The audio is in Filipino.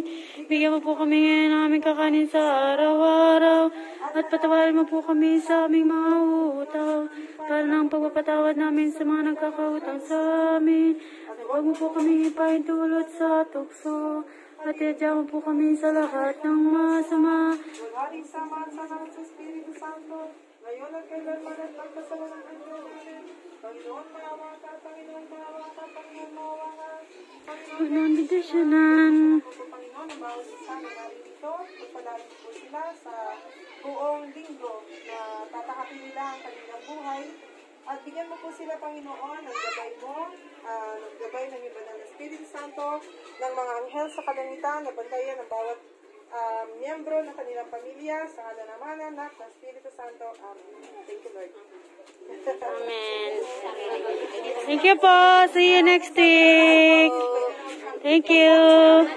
sakit. Bigyan mo po kami ngayon ng aming kakanin sa araw-araw. At patawarin mo po kami sa aming mga utang. Para ng pagpapatawad namin sa mga nagkakautang sa amin. At huwag mo po kami ipahintulot sa tukso. At iadya mo po kami sa lahat ng masama. Maraming sama sa Espiritu Santo. Ngayon at kailanman at magpasawalang ang Diyos namin. Panginoon, maawa ka. Panginoon, maawa ka. Panginoon, maawa ka. Panginoon, bidasyanan. Panginoon, ang bawat isa na narito, ipalalim po sila sa buong linggo na tatahapin nila ang kanilang buhay. At bigyan mo po sila, Panginoon, ng gabay mo, ng gabay ng iba ng Espiritu Santo, ng mga anghel sa kalangitan, na bantayan ng bawat miyembro ng kanilang pamilya, sa ngalan ng Ama, Anak, ng Espiritu Santo. Amen. Thank you, Lord. Amen. Thank you po. See you next week. Thank you.